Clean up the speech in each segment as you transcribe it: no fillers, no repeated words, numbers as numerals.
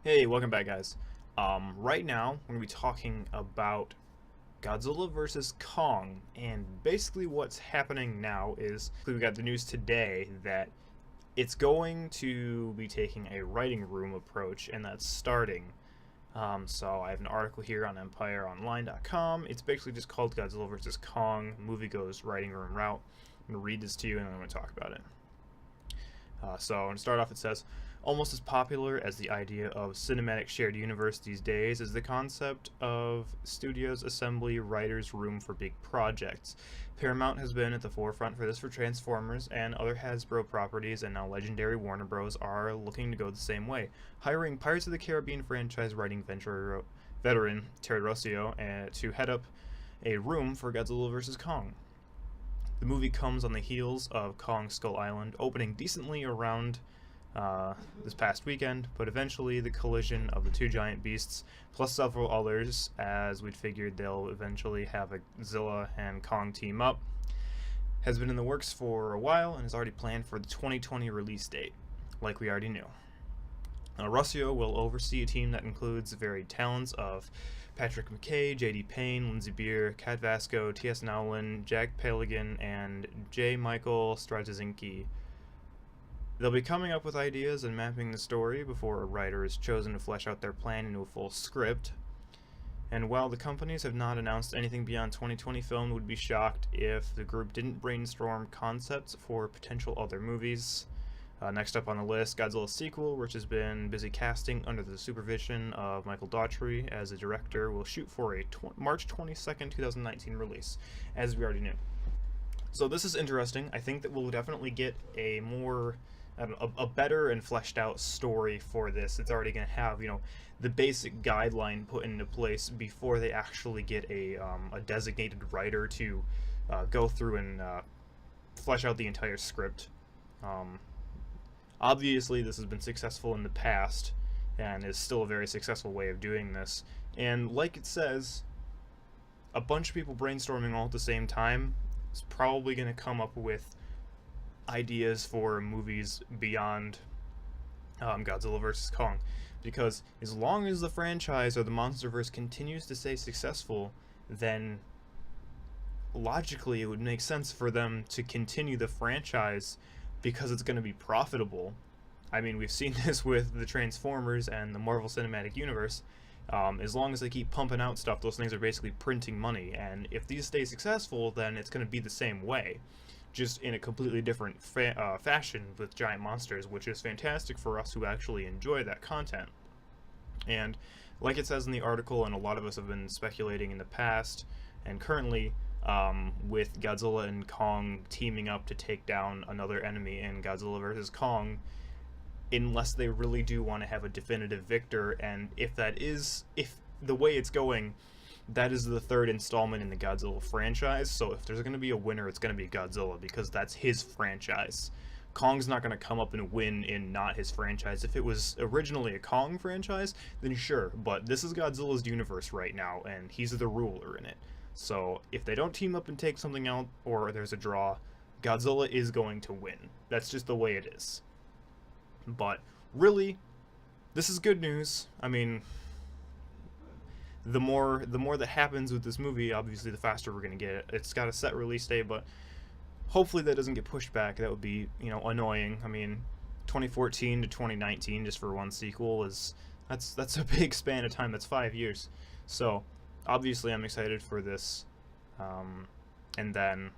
Hey, welcome back, guys. Right now, we're going to be talking about Godzilla versus Kong, and basically what's happening now is we got the news today that it's going to be taking a writing room approach, and that's starting. So I have an article here on EmpireOnline.com. It's basically just called Godzilla versus Kong. Movie goes writing room route. I'm going to read this to you, and then I'm going to talk about it. So to start off, it says, almost as popular as the idea of cinematic shared universe these days is the concept of studios assembly writers' room for big projects. Paramount has been at the forefront for this for Transformers and other Hasbro properties, and now legendary Warner Bros. Are looking to go the same way, hiring Pirates of the Caribbean franchise writing veteran Terry Rossio to head up a room for Godzilla vs. Kong. The movie comes on the heels of Kong Skull Island opening decently around this past weekend, but eventually the collision of the two giant beasts, plus several others, as we'd figured they'll eventually have a Godzilla and Kong team up, has been in the works for a while and is already planned for the 2020 release date, like we already knew. Rossio will oversee a team that includes the varied talents of Patrick McKay, J.D. Payne, Lindsay Beer, Kat Vasco, T.S. Nowlin, Jack Peligan, and J. Michael Straczynski. They'll be coming up with ideas and mapping the story before a writer is chosen to flesh out their plan into a full script. And while the companies have not announced anything beyond 2020 film, would be shocked if the group didn't brainstorm concepts for potential other movies. Next up on the list, Godzilla sequel, which has been busy casting under the supervision of Michael Daughtry as a director, will shoot for a March 22nd, 2019 release, as we already knew. So this is interesting. I think that we'll definitely get a more, a better and fleshed out story for this. It's already going to have, the basic guideline put into place before they actually get a designated writer to go through and flesh out the entire script. Obviously, this has been successful in the past, and is still a very successful way of doing this. And like it says, a bunch of people brainstorming all at the same time is probably going to come up with ideas for movies beyond Godzilla vs. Kong. Because as long as the franchise or the MonsterVerse continues to stay successful, then logically it would make sense for them to continue the franchise because it's going to be profitable. I mean, we've seen this with the Transformers and the Marvel Cinematic Universe. As long as they keep pumping out stuff, those things are basically printing money, and if these stay successful, then it's going to be the same way, just in a completely different fashion with giant monsters, which is fantastic for us who actually enjoy that content. And like it says in the article, and a lot of us have been speculating in the past, and currently, with Godzilla and Kong teaming up to take down another enemy in Godzilla vs. Kong, unless they really do want to have a definitive victor, and if the way it's going, that is the third installment in the Godzilla franchise, so if there's going to be a winner, it's going to be Godzilla, because that's his franchise. Kong's not going to come up and win in not his franchise. If it was originally a Kong franchise, then sure, but this is Godzilla's universe right now, and he's the ruler in it. So if they don't team up and take something out, or there's a draw, Godzilla is going to win. That's just the way it is. But really, this is good news. I mean, the more that happens with this movie, obviously the faster we're going to get it. It's got a set release date, but hopefully that doesn't get pushed back. That would be, annoying. I mean, 2014 to 2019 just for one sequel that's a big span of time. That's 5 years. So obviously, I'm excited for this, and then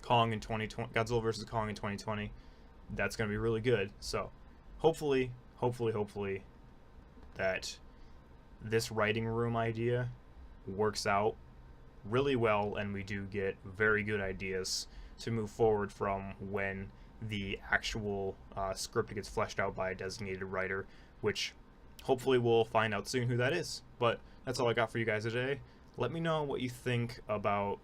Kong in 2020, Godzilla vs. Kong in 2020. That's going to be really good. So, hopefully, that this writing room idea works out really well, and we do get very good ideas to move forward from when the actual script gets fleshed out by a designated writer, which hopefully we'll find out soon who that is. But that's all I got for you guys today. Let me know what you think about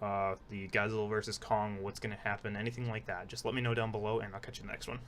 the Godzilla vs. Kong, what's going to happen, anything like that. Just let me know down below, and I'll catch you in the next one.